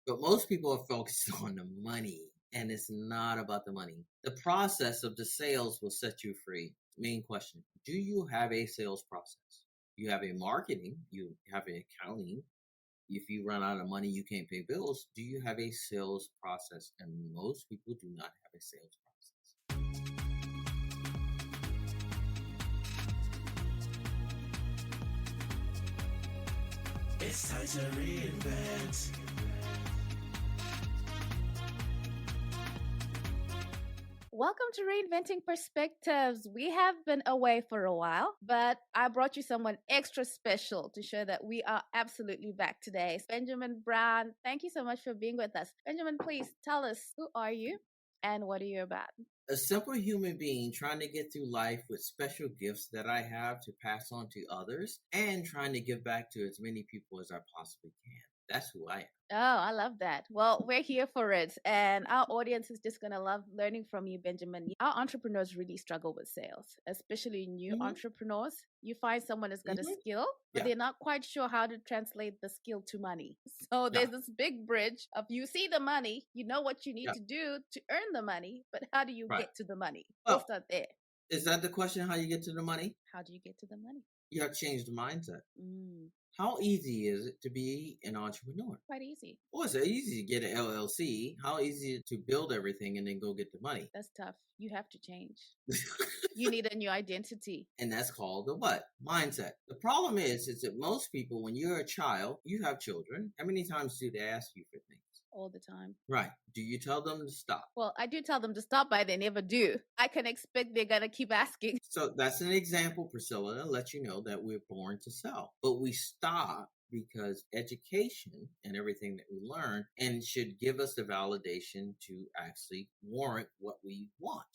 But most people are focused on the money, and it's not about the money. The process of the sales will set you free. Main question: do you have a sales process? You have a marketing, you have an accounting. If you run out of money, you can't pay bills. Do you have a sales process? And most people do not have a sales process. It's time to reinvent. Welcome to Reinventing Perspectives. We have been away for a while, but I brought you someone extra special to show that we are absolutely back today. Benjamin Brown, thank you so much for being with us. Benjamin, please tell us, who are you and what are you about? A simple human being trying to get through life with special gifts that I have to pass on to others and trying to give back to as many people as I possibly can. That's who I am. Oh, I love that. Well, we're here for it. And our audience is just going to love learning from you, Benjamin. Our entrepreneurs really struggle with sales, especially new entrepreneurs. You find someone has got a skill, but they're not quite sure how to translate the skill to money. So there's this big bridge of you see the money, you know what you need to do to earn the money, but how do you get to the money? We'll start there. Is that the question, how you get to the money? How do you get to the money? You have to change the mindset. How easy is it to be an entrepreneur? Quite easy. Well, it's easy to get an LLC. How easy is it to build everything and then go get the money? That's tough. You have to change. You need a new identity. And that's called the what? Mindset. The problem is that most people, when you're a child, you have children. How many times do they ask you for things? All the time. Right. Do you tell them to stop? Well, I do tell them to stop, but they never do. I can expect they're going to keep asking. So that's an example, Priscilla, to let you know that we're born to sell. But we stop because education and everything that we learn and should give us the validation to actually warrant what we want,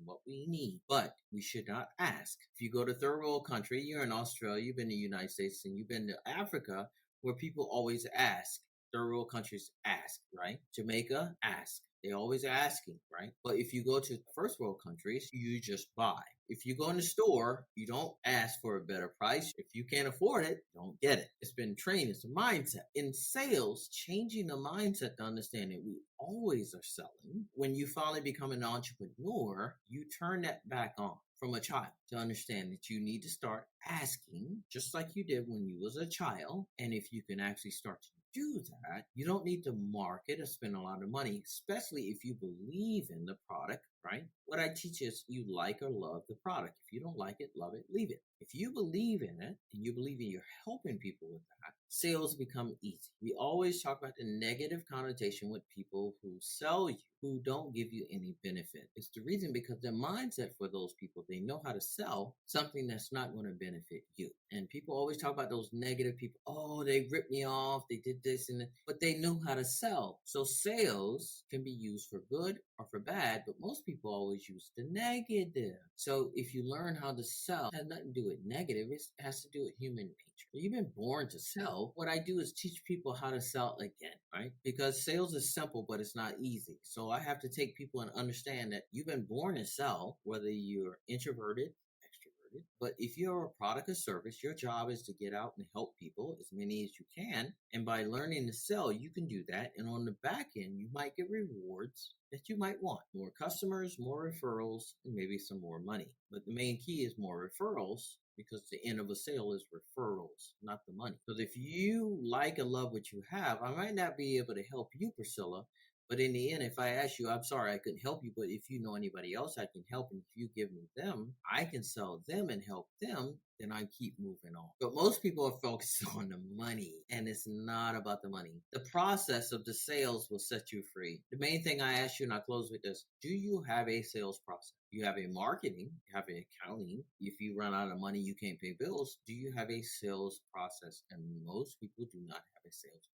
what we need. But we should not ask. If you go to third world country, you're in Australia, you've been to the United States, and you've been to Africa, where people always ask. Third world countries ask, right? Jamaica, ask. They're always asking, right? But if you go to first world countries, you just buy. If you go in the store, you don't ask for a better price. If you can't afford it, don't get it. It's been trained. It's a mindset. In sales, changing the mindset to understand that we always are selling. When you finally become an entrepreneur, you turn that back on from a child to understand that you need to start asking just like you did when you was a child. And if you can actually start to do that, you don't need to market or spend a lot of money, especially if you believe in the product, right? What I teach is you like or love the product. If you don't like it, love it, leave it. If you believe in it and you believe in you're helping people with that, sales become easy. We always talk about the negative connotation with people who sell you, who don't give you any benefit. It's the reason because the mindset for those people, they know how to sell something that's not going to benefit you. And people always talk about those negative people. Oh, they ripped me off. They did this and that. But they know how to sell. So sales can be used for good or for bad, but most people always use the negative. So if you learn how to sell, it has nothing to do with negative. It has to do with human nature. You've been born to sell. What I do is teach people how to sell again, right? Because sales is simple, but it's not easy. So I have to take people and understand that you've been born to sell, whether you're introverted, extroverted. But if you're a product or service, your job is to get out and help people, as many as you can. And by learning to sell, you can do that. And on the back end, you might get rewards that you might want. More customers, more referrals, and maybe some more money. But the main key is more referrals, because the end of a sale is referrals, not the money. Because if you like and love what you have, I might not be able to help you, Priscilla, but in the end, if I ask you, I'm sorry, I couldn't help you, but if you know anybody else I can help, and if you give me them, I can sell them and help them, then I keep moving on. But most people are focused on the money, and it's not about the money. The process of the sales will set you free. The main thing I ask you, and I close with this, do you have a sales process? You have a marketing, you have an accounting. If you run out of money, you can't pay bills. Do you have a sales process? And most people do not have a sales process.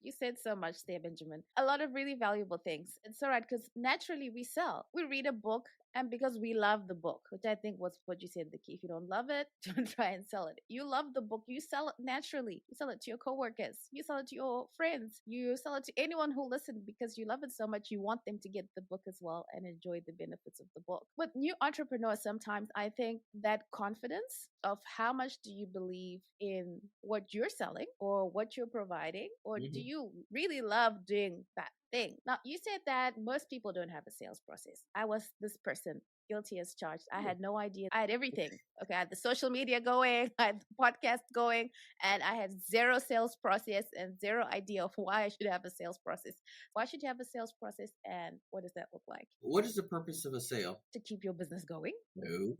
You said so much there, Benjamin. A lot of really valuable things. It's all right because naturally we sell. We read a book and because we love the book, which I think was what you said, the key. If you don't love it, don't try and sell it. You love the book, you sell it naturally. You sell it to your coworkers. You sell it to your friends. You sell it to anyone who listens because you love it so much. You want them to get the book as well and enjoy the benefits of the book. With new entrepreneurs, sometimes I think that confidence of how much do you believe in what you're selling or what you're providing, or do you you really love doing that thing. Now, you said that most people don't have a sales process. I was this person, guilty as charged. I had no idea. I had everything. Okay, I had the social media going, I had the podcast going, and I had zero sales process and zero idea of why I should have a sales process. Why should you have a sales process, and what does that look like? What is the purpose of a sale? To keep your business going. No.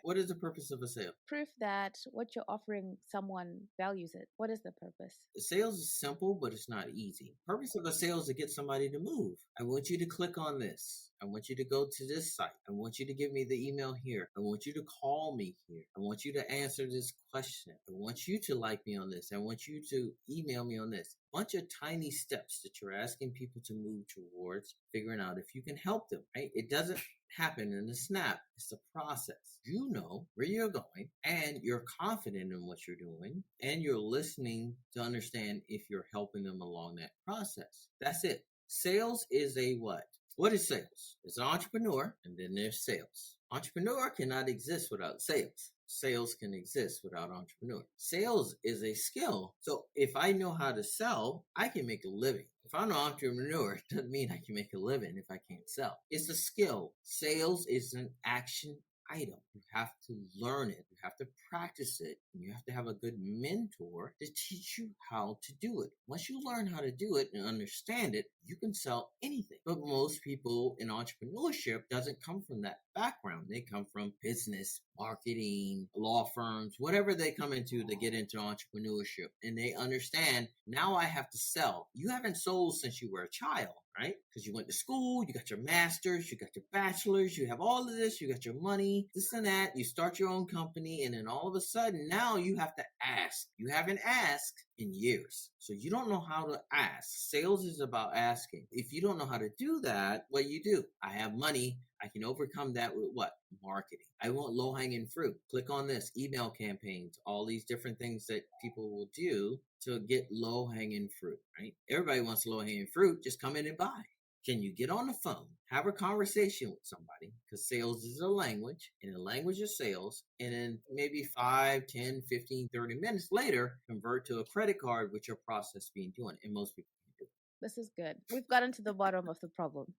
What is the purpose of a sale? Proof that what you're offering someone values it. What is the purpose? Sales is simple, but it's not easy. Purpose of a sale is to get somebody to move. I want you to click on this. I want you to go to this site. I want you to give me the email here. I want you to call me here. I want you to answer this question. I want you to like me on this. I want you to email me on this. Bunch of tiny steps that you're asking people to move towards figuring out if you can help them, right? It doesn't happen in a snap. It's a process. You know where you're going and you're confident in what you're doing and you're listening to understand if you're helping them along that process. That's it. Sales is a what? What is sales? It's an entrepreneur and then there's sales. Entrepreneur cannot exist without sales. Sales can exist without entrepreneur. Sales is a skill. So if I know how to sell, I can make a living. If I'm an entrepreneur, it doesn't mean I can make a living if I can't sell. It's a skill. Sales is an action item. You have to learn it. You have to practice it. And you have to have a good mentor to teach you how to do it. Once you learn how to do it and understand it, you can sell anything. But most people in entrepreneurship doesn't come from that background. They come from business, marketing, law firms, whatever they come into to get into entrepreneurship. And they understand, now I have to sell. You haven't sold since you were a child, right? Because you went to school, you got your master's, you got your bachelor's, you have all of this, you got your money, this and that. You start your own company, and then all of a sudden, now you have to ask. You haven't asked in years. So you don't know how to ask. Sales is about asking. If you don't know how to do that, what you do? I have money. I can overcome that with what? Marketing. I want low-hanging fruit. Click on this. Email campaigns. All these different things that people will do to get low-hanging fruit, right? Everybody wants low-hanging fruit. Just come in and buy. Can you get on the phone, have a conversation with somebody? Because sales is a language, and the language of sales, and then maybe 5, 10, 15, 30 minutes later, convert to a credit card with your process being doing. And most people can do it. This is good. We've gotten to the bottom of the problem.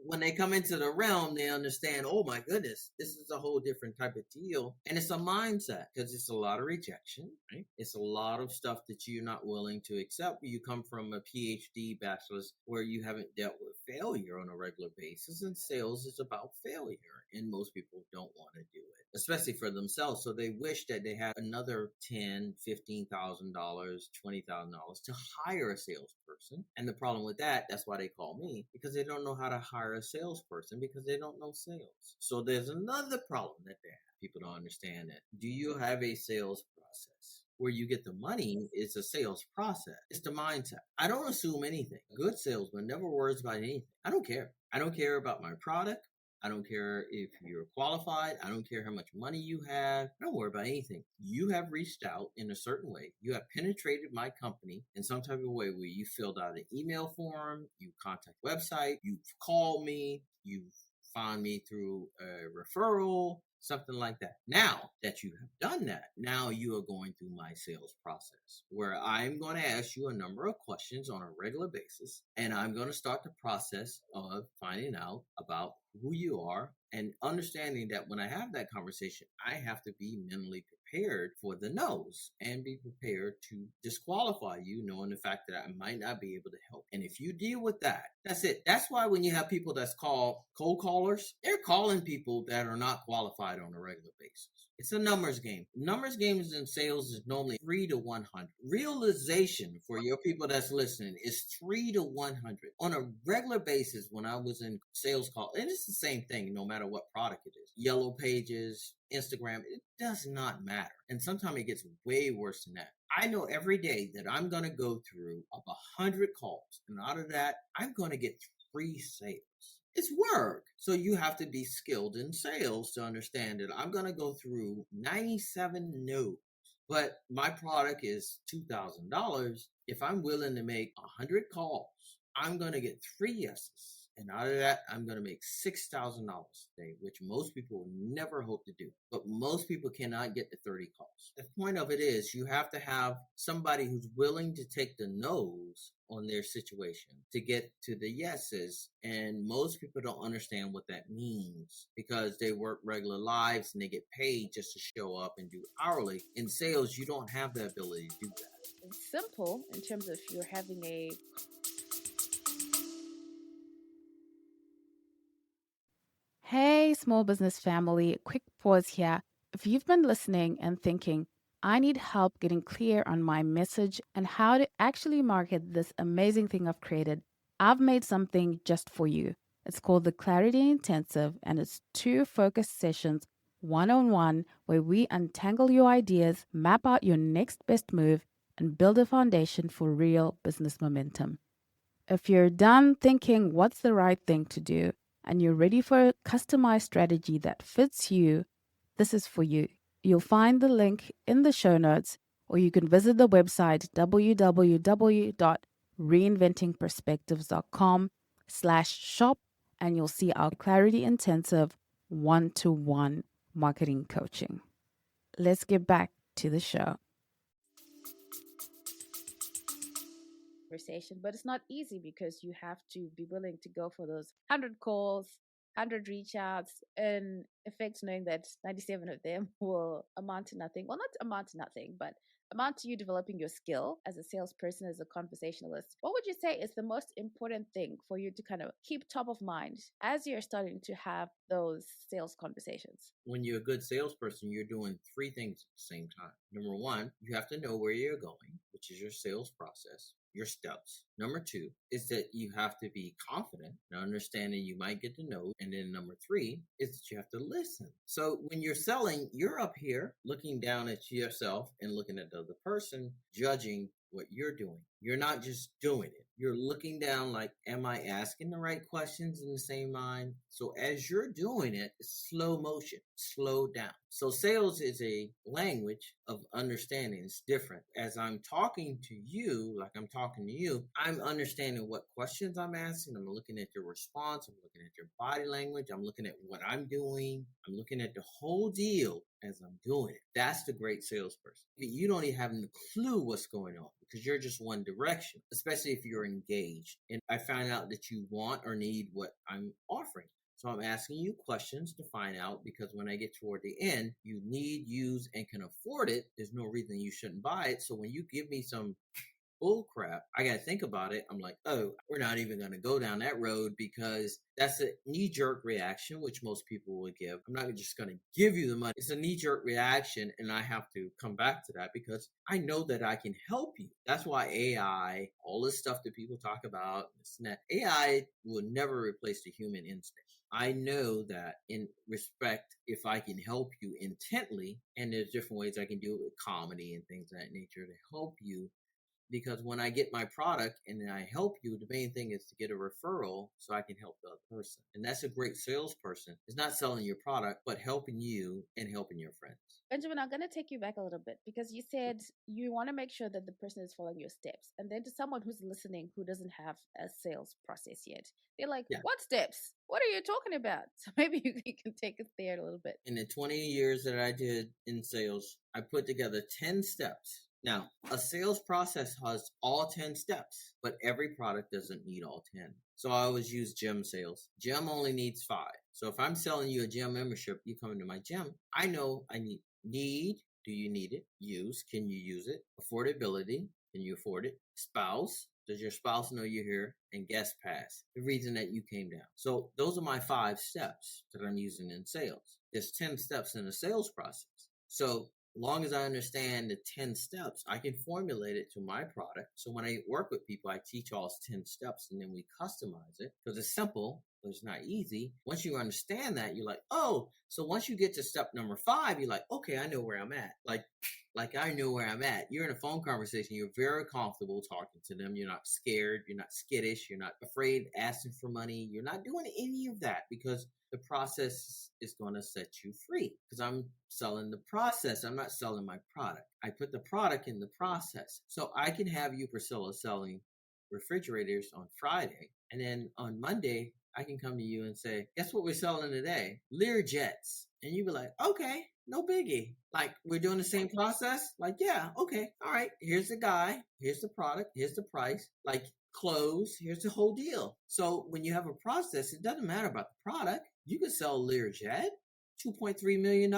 When they come into the realm, they understand, oh my goodness, this is a whole different type of deal. And it's a mindset because it's a lot of rejection, right? It's a lot of stuff that you're not willing to accept. You come from a PhD bachelor's where you haven't dealt with failure on a regular basis, and sales is about failure. And most people don't want to do it, especially for themselves. So they wish that they had another $10,000, $15,000, $20,000 to hire a salesperson. And the problem with that, that's why they call me, because they don't know how to hire a salesperson because they don't know sales. So there's another problem that they have. People don't understand that. Do you have a sales process? Where you get the money is a sales process. It's the mindset. I don't assume anything. A good salesman never worries about anything. I don't care. I don't care about my product. I don't care if you're qualified. I don't care how much money you have. I don't worry about anything. You have reached out in a certain way. You have penetrated my company in some type of way where you filled out an email form, you contact website, you've called me, you've found me through a referral, something like that. Now that you have done that, now you are going through my sales process where I'm going to ask you a number of questions on a regular basis. And I'm going to start the process of finding out about who you are and understanding that when I have that conversation, I have to be mentally prepared for the no's and be prepared to disqualify you, knowing the fact that I might not be able to help. And if you deal with that, that's it. That's why when you have people that's called cold callers, they're calling people that are not qualified on a regular basis. It's a numbers game. Numbers games in sales is normally 3 to 100. Realization for your people that's listening is 3 to 100. On a regular basis, when I was in sales call, and it's the same thing no matter what product it is. Yellow pages, Instagram, it does not matter. And sometimes it gets way worse than that. I know every day that I'm going to go through 100 calls. And out of that, I'm going to get 3 sales. It's work. So you have to be skilled in sales to understand that I'm going to go through 97 no's, but my product is $2,000. If I'm willing to make 100 calls, I'm going to get 3 yeses. And out of that, I'm going to make $6,000 a day, which most people would never hope to do. But most people cannot get to 30 calls. The point of it is you have to have somebody who's willing to take the no's on their situation to get to the yeses. And most people don't understand what that means because they work regular lives and they get paid just to show up and do hourly. In sales, you don't have the ability to do that. It's simple in terms of you're having a Hey, small business family, quick pause here. If you've been listening and thinking, I need help getting clear on my message and how to actually market this amazing thing I've created, I've made something just for you. It's called the Clarity Intensive, and it's 2 focused sessions, one-on-one, where we untangle your ideas, map out your next best move, and build a foundation for real business momentum. If you're done thinking what's the right thing to do and you're ready for a customized strategy that fits you, this is for you. You'll find the link in the show notes, or you can visit the website www.reinventingperspectives.com/shop, and you'll see our Clarity Intensive one-to-one marketing coaching. Let's get back to the show. conversation, but it's not easy because you have to be willing to go for those 100 calls, 100 reach outs, in effect, knowing that 97 of them will amount to nothing. Well, not amount to nothing, but amount to you developing your skill as a salesperson, as a conversationalist. What would you say is the most important thing for you to kind of keep top of mind as you're starting to have those sales conversations? When you're a good salesperson, you're doing 3 things at the same time. Number 1, you have to know where you're going, which is your sales process, your steps. Number 2 is that you have to be confident and understanding you might get to know. And then number 3 is that you have to listen. So when you're selling, you're up here looking down at yourself and looking at the other person, judging what you're doing. You're not just doing it. You're looking down like, am I asking the right questions in the same mind? So as you're doing it, it's slow motion, slow down. So sales is a language of understanding. It's different. As I'm talking to you, like I'm talking to you, I'm understanding what questions I'm asking. I'm looking at your response. I'm looking at your body language. I'm looking at what I'm doing. I'm looking at the whole deal as I'm doing it. That's the great salesperson. You don't even have a clue what's going on because you're just one direction, especially if you're engaged. And I find out that you want or need what I'm offering. So I'm asking you questions to find out, because when I get toward the end, you need, use, and can afford it. There's no reason you shouldn't buy it. So when you give me some bull crap, I got to think about it. I'm like, oh, we're not even going to go down that road, because that's a knee-jerk reaction, which most people would give. I'm not just going to give you the money. It's a knee-jerk reaction, and I have to come back to that because I know that I can help you. That's why AI, all this stuff that people talk about, this and that, AI will never replace the human instinct. I know that in respect, if I can help you intently, and there's different ways I can do it with comedy and things of that nature to help you, because when I get my product and I help you, the main thing is to get a referral so I can help the other person. And that's a great salesperson. It's not selling your product, but helping you and helping your friends. Benjamin, I'm going to take you back a little bit because you said you want to make sure that the person is following your steps. And then to someone who's listening who doesn't have a sales process yet, they're like, Yeah. what steps? What are you talking about? So maybe you can take us there a little bit. In the 20 years that I did in sales, I put together 10 steps. Now, a sales process has all 10 steps, but every product doesn't need all 10. So I always use gym sales. Gym only needs 5. So if I'm selling you a gym membership, you come into my gym, I know I need, do you need it? Use, can you use it? Affordability, can you afford it? Spouse, does your spouse know you're here? And guest pass, the reason that you came down. So those are my 5 steps that I'm using in sales. There's 10 steps in the sales process. So long as I understand the 10 steps, I can formulate it to my product. So when I work with people, I teach all 10 steps and then we customize it, because it's simple, but it's not easy. Once you understand that, you're like, oh, so once you get to step number 5, you're like, okay, I know where I'm at. Like I know where I'm at. You're in a phone conversation. You're very comfortable talking to them. You're not scared. You're not skittish. You're not afraid asking for money. You're not doing any of that, because the process is going to set you free, because I'm selling the process. I'm not selling my product. I put the product in the process. So I can have you, Priscilla, selling refrigerators on Friday, and then on Monday, I can come to you and say, guess what we're selling today? Lear jets. And you'd be like, okay, no biggie. Like, we're doing the same process? Like, yeah, okay, all right. Here's the guy, here's the product, here's the price. Like, close, here's the whole deal. So when you have a process, it doesn't matter about the product. You can sell a Learjet, $2.3 million,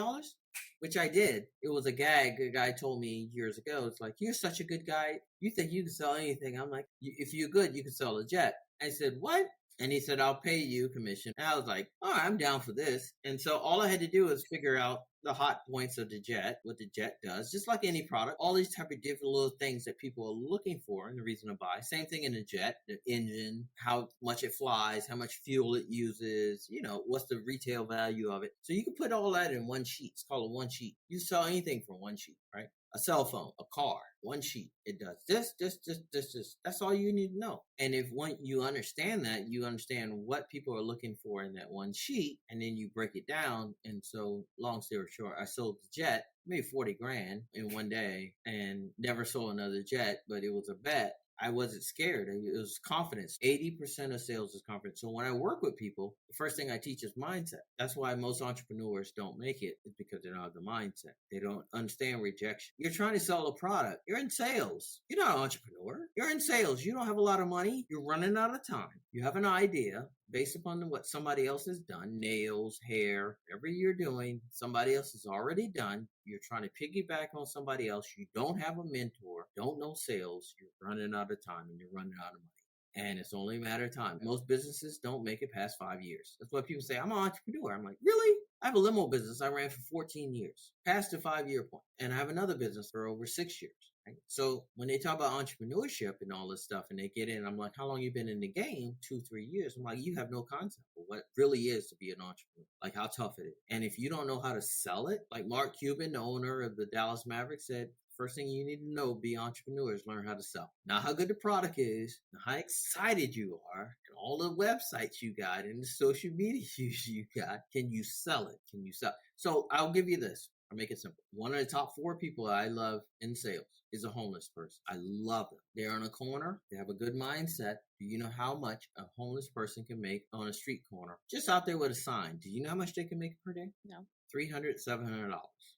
which I did. It was a gag a guy told me years ago. It's like, you're such a good guy. You think you can sell anything. I'm like, if you're good, you can sell a jet. I said, what? And he said, I'll pay you commission. And I was like, all right, I'm down for this. And so all I had to do was figure out the hot points of the jet, what the jet does, just like any product, all these type of different little things that people are looking for and the reason to buy. Same thing in a jet, the engine, how much it flies, how much fuel it uses, what's the retail value of it. So you can put all that in one sheet. It's called a one sheet. You sell anything from one sheet, right? A cell phone, a car, one sheet. It does this. That's all you need to know. And if you understand that, you understand what people are looking for in that one sheet, and then you break it down. And so, long story short, I sold the jet, made 40 grand in one day, and never sold another jet, but it was a bet. I wasn't scared. It was confidence. 80% of sales is confidence. So when I work with people, the first thing I teach is mindset. That's why most entrepreneurs don't make it, is because they don't have the mindset. They don't understand rejection. You're trying to sell a product. You're in sales. You're not an entrepreneur. You're in sales. You don't have a lot of money. You're running out of time. You have an idea based upon what somebody else has done, nails, hair, whatever you're doing, somebody else has already done. You're trying to piggyback on somebody else. You don't have a mentor, don't know sales. You're running out of time and you're running out of money. And it's only a matter of time. Most businesses don't make it past 5 years. That's why people say, I'm an entrepreneur. I'm like, really? I have a limo business I ran for 14 years, past the 5-year point. And I have another business for over 6 years. Right? So when they talk about entrepreneurship and all this stuff and they get in, I'm like, how long you been in the game? 2-3 years. I'm like, you have no concept of what really is to be an entrepreneur, like how tough it is. And if you don't know how to sell it, like Mark Cuban, the owner of the Dallas Mavericks, said, first thing you need to know, be entrepreneurs, learn how to sell. Not how good the product is, not how excited you are, and all the websites you got and the social media you got. Can you sell it? Can you sell? So I'll give you this. I'll make it simple. One of the top 4 people I love in sales is a homeless person. I love them. They're on a corner. They have a good mindset. Do you know how much a homeless person can make on a street corner? Just out there with a sign. Do you know how much they can make per day? No. $300, $700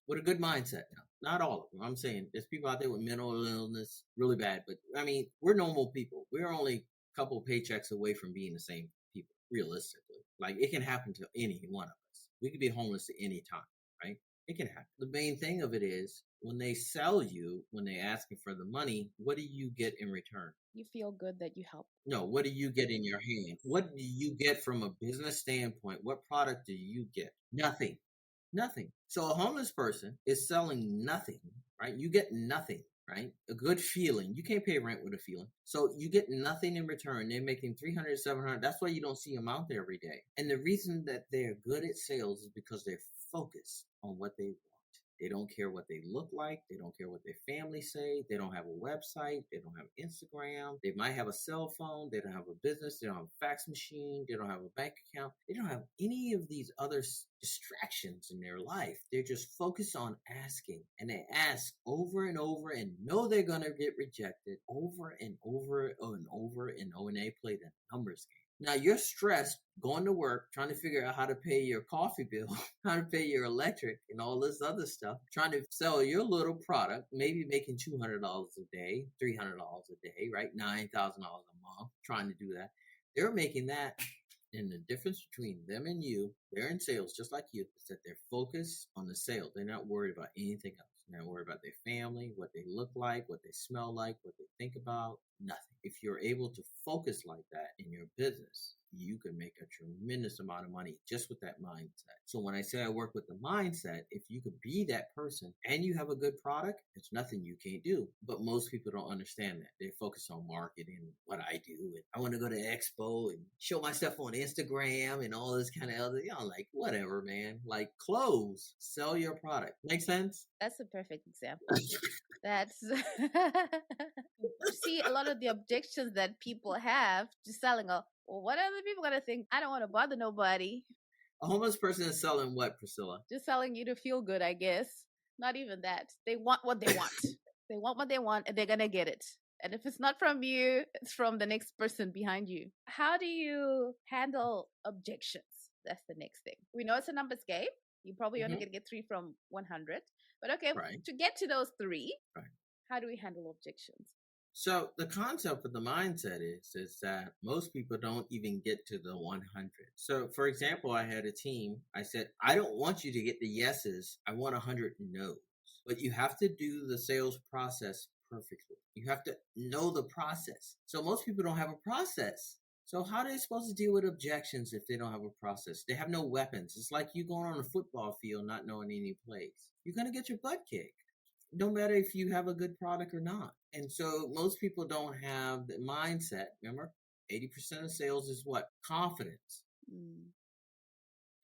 with a good mindset. Now, not all of them. I'm saying there's people out there with mental illness, really bad. But I mean, we're normal people. We're only a couple of paychecks away from being the same people, realistically. Like, it can happen to any one of us. We could be homeless at any time, right? It can happen. The main thing of it is when they sell you, when they ask you for the money, what do you get in return? You feel good that you help. No, what do you get in your hand? What do you get from a business standpoint? What product do you get? Nothing. Nothing. So a homeless person is selling nothing, right? You get nothing, right? A good feeling. You can't pay rent with a feeling. So you get nothing in return. They're making 300, 700. That's why you don't see them out there every day. And the reason that they're good at sales is because they're focused on what they want. They don't care what they look like. They don't care what their family say. They don't have a website. They don't have Instagram. They might have a cell phone. They don't have a business. They don't have a fax machine. They don't have a bank account. They don't have any of these other distractions in their life. They're just focused on asking. And they ask over and over and know they're going to get rejected over and over and over and over. And they play the numbers game. Now you're stressed going to work, trying to figure out how to pay your coffee bill, how to pay your electric and all this other stuff, trying to sell your little product, maybe making $200 a day, $300 a day, right? $9,000 a month, trying to do that. They're making that. And the difference between them and you, they're in sales just like you, is that they're focused on the sale. They're not worried about anything else. They're not worried about their family, what they look like, what they smell like, what they think about, nothing. If you're able to focus like that in your business, you can make a tremendous amount of money just with that mindset. So when I say I work with the mindset, if you could be that person and you have a good product, there's nothing you can't do. But most people don't understand that. They focus on marketing, what I do. And I want to go to Expo and show my stuff on Instagram and all this kind of other, like, whatever, man. Like, close, sell your product. Make sense? That's a perfect example. That's see a lot of the objections that people have to selling a well, what are other people gonna think? I don't want to bother nobody. A homeless person is selling what, Priscilla? Just selling you to feel good, I guess. Not even that. They want what they want. They want what they want and they're gonna get it. And if it's not from you, it's from the next person behind you. How do you handle objections? That's the next thing. We know it's a numbers game. You probably only Mhm. gonna get 3 from 100. But okay, Right. to get to those 3, Right. how do we handle objections? So the concept of the mindset is that most people don't even get to the 100. So for example, I had a team. I said, I don't want you to get the yeses. I want 100 no's. But you have to do the sales process perfectly. You have to know the process. So most people don't have a process. So how are they supposed to deal with objections if they don't have a process? They have no weapons. It's like you going on a football field not knowing any plays. You're going to get your butt kicked, no matter if you have a good product or not. And so most people don't have the mindset. Remember, 80% of sales is what? Confidence. Mm.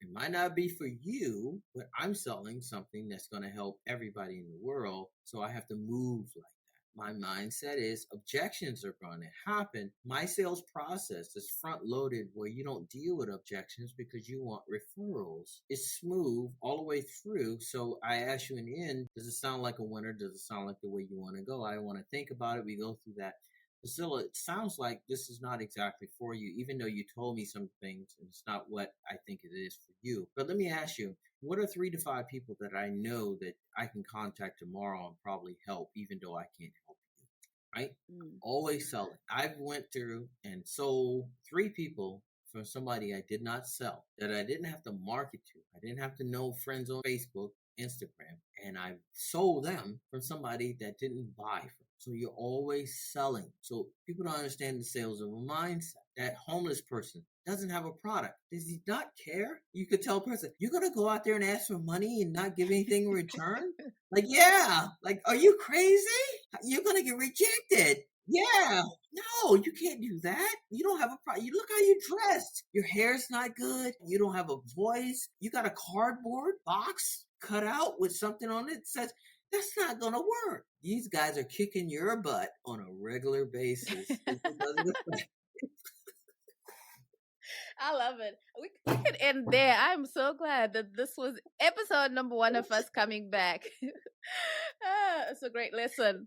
It might not be for you, but I'm selling something that's going to help everybody in the world. So I have to move like that. My mindset is objections are going to happen. My sales process is front loaded where you don't deal with objections because you want referrals. It's smooth all the way through. So I ask you in the end, does it sound like a winner? Does it sound like the way you want to go? I want to think about it. We go through that. Priscilla, it sounds like this is not exactly for you, even though you told me some things and it's not what I think it is for you. But let me ask you, what are 3 to 5 people that I know that I can contact tomorrow and probably help, even though I can't help you? Right? Mm. Always sell it. I've went through and sold 3 people from somebody I did not sell, that I didn't have to market to. I didn't have to know friends on Facebook, Instagram, and I sold them from somebody that didn't buy from. So you're always selling. So people don't understand the sales of a mindset. That homeless person doesn't have a product. Does he not care? You could tell a person, you're going to go out there and ask for money and not give anything in return? Like, yeah. Like, are you crazy? You're going to get rejected. Yeah. No, you can't do that. You don't have a problem. You look how you dressed. Your hair's not good. You don't have a voice. You got a cardboard box cut out with something on it that says, that's not going to work. These guys are kicking your butt on a regular basis. It doesn't affect. I love it. We could end there. I'm so glad that this was episode number 1 of us coming back. It's a great lesson.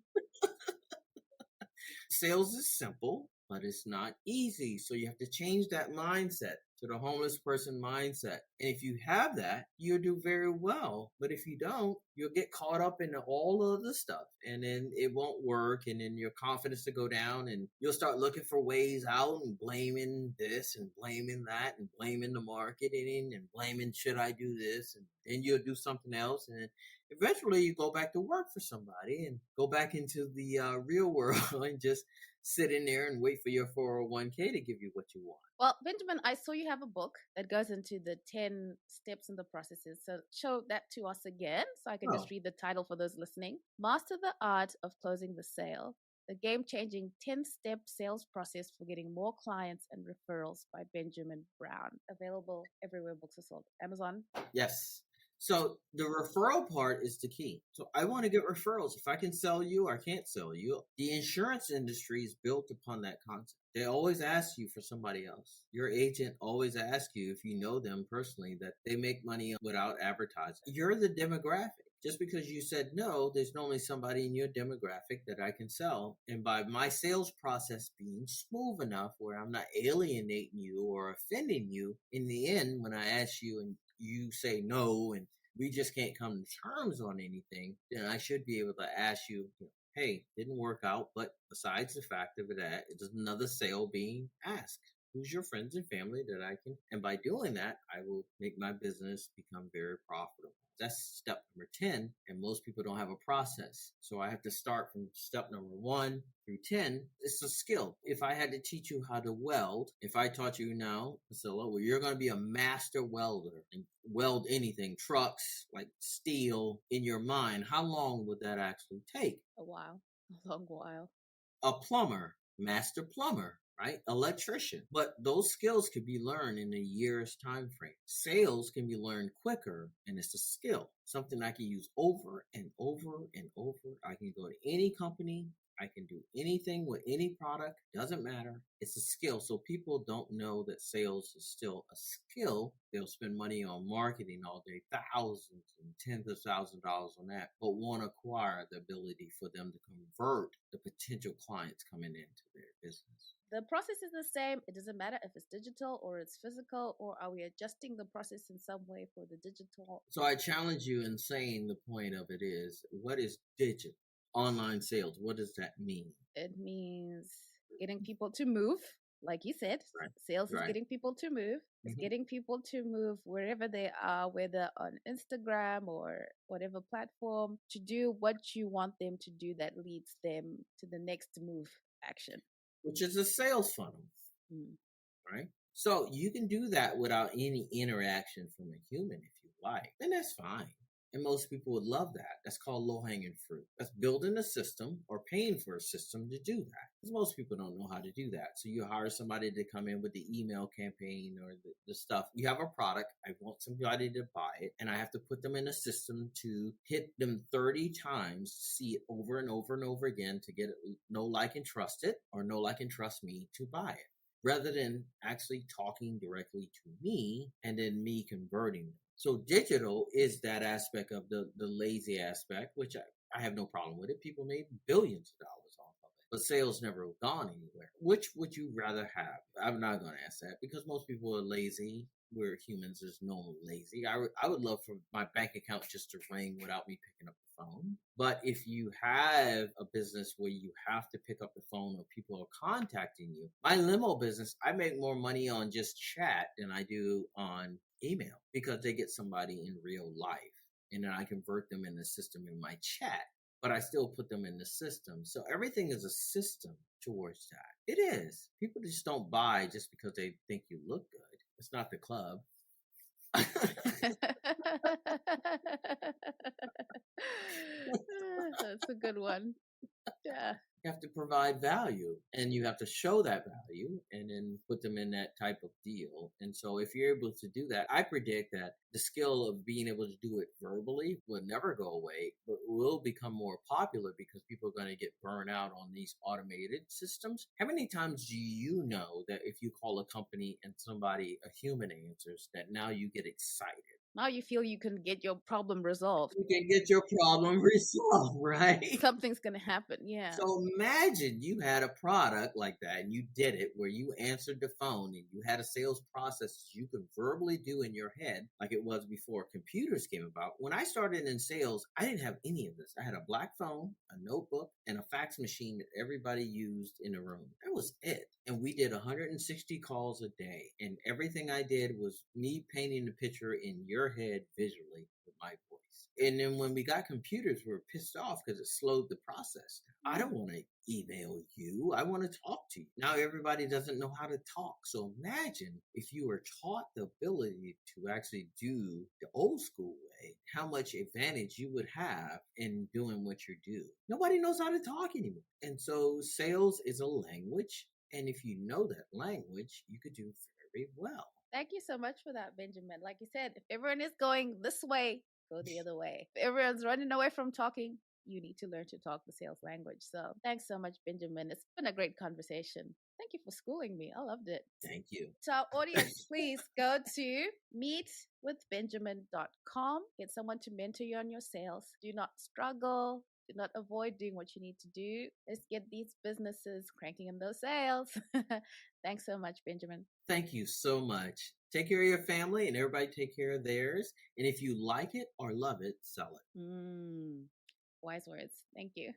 Sales is simple, but it's not easy. So you have to change that mindset to the homeless person mindset. And if you have that, you'll do very well. But if you don't, you'll get caught up in all of the stuff and then it won't work. And then your confidence will go down and you'll start looking for ways out and blaming this and blaming that and blaming the marketing and blaming, should I do this? And then you'll do something else. And eventually you go back to work for somebody and go back into the real world and just sit in there and wait for your 401k to give you what you want. Well, Benjamin, I saw you have a book that goes into the 10 steps in the processes. So show that to us again so I can just read the title for those listening. Master the Art of Closing the Sale, the game-changing 10-step sales process for getting more clients and referrals by Benjamin Brown. Available everywhere books are sold. Amazon. Yes. So the referral part is the key. So I want to get referrals. If I can sell you or I can't sell you, the insurance industry is built upon that concept. They always ask you for somebody else. Your agent always asks you, if you know them personally, that they make money without advertising. You're the demographic. Just because you said no, there's only somebody in your demographic that I can sell. And by my sales process being smooth enough where I'm not alienating you or offending you, in the end, when I ask you and you say no and we just can't come to terms on anything, then I should be able to ask you, hey, didn't work out, but besides the fact of that, there's another sale being asked. Who's your friends and family that I can, and by doing that, I will make my business become very profitable. That's step number 10, and most people don't have a process. So I have to start from step number 1 through 10. It's a skill. If I had to teach you how to weld, if I taught you now, Priscilla, well, you're going to be a master welder and weld anything, trucks, like steel, in your mind, how long would that actually take? A while. A long while. A plumber, master plumber, right? Electrician. But those skills could be learned in a year's time frame. Sales can be learned quicker, and it's a skill, something I can use over and over and over. I can go to any company. I can do anything with any product. Doesn't matter. It's a skill. So people don't know that sales is still a skill. They'll spend money on marketing all day, thousands and tens of thousands of dollars on that, but won't acquire the ability for them to convert the potential clients coming into their business. The process is the same. It doesn't matter if it's digital or it's physical, or are we adjusting the process in some way for the digital? So I challenge you in saying the point of it is, what is digital? Online sales, what does that mean? It means getting people to move. Like you said, Right. sales is Right. getting people to move. It's Mhm. getting people to move wherever they are, whether on Instagram or whatever platform, to do what you want them to do that leads them to the next move action. Which is a sales funnel, Mm. right? So you can do that without any interaction from a human if you like, and that's fine. And most people would love that. That's called low hanging fruit. That's building a system or paying for a system to do that. Because most people don't know how to do that. So you hire somebody to come in with the email campaign or the stuff. You have a product. I want somebody to buy it, and I have to put them in a system to hit them 30 times, see it over and over and over again to get it, know, like, and trust it, or know, like, and trust me to buy it, rather than actually talking directly to me and then me converting them. So digital is that aspect of the lazy aspect, which I have no problem with it. People made billions of dollars off of it, but sales never gone anywhere. Which would you rather have? I'm not going to ask that because most people are lazy. We're humans. There's no lazy. I would love for my bank account just to ring without me picking up the phone. But if you have a business where you have to pick up the phone or people are contacting you, my limo business, I make more money on just chat than I do on email because they get somebody in real life and then I convert them in the system in my chat, but I still put them in the system. So everything is a system towards that. It is. People just don't buy just because they think you look good. It's not the club. That's a good one. Yeah. You have to provide value and you have to show that value and then put them in that type of deal. And so if you're able to do that, I predict that the skill of being able to do it verbally will never go away, but will become more popular because people are going to get burned out on these automated systems. How many times do you know that if you call a company and somebody, a human answers, that now you get excited? Now you feel you can get your problem resolved. You can get your problem resolved, right? Something's going to happen. Yeah. So imagine you had a product like that and you did it where you answered the phone and you had a sales process you could verbally do in your head like it was before computers came about. When I started in sales, I didn't have any of this. I had a black phone, a notebook, and a fax machine that everybody used in the room. That was it. And we did 160 calls a day. And everything I did was me painting the picture in your head visually with my voice. And then when we got computers, we were pissed off because it slowed the process. I don't want to email you. I want to talk to you. Now everybody doesn't know how to talk. So imagine if you were taught the ability to actually do the old school way, how much advantage you would have in doing what you do. Nobody knows how to talk anymore. And so sales is a language. And if you know that language, you could do very well. Thank you so much for that, Benjamin. Like you said, if everyone is going this way, go the other way. If everyone's running away from talking, you need to learn to talk the sales language. So thanks so much, Benjamin. It's been a great conversation. Thank you for schooling me. I loved it. Thank you. To our audience, please go to meetwithbenjamin.com. Get someone to mentor you on your sales. Do not struggle. Do not avoid doing what you need to do. Let's get these businesses cranking in those sales. Thanks so much, Benjamin. Thank you so much. Take care of your family and everybody take care of theirs. And if you like it or love it, sell it. Wise words. Thank you.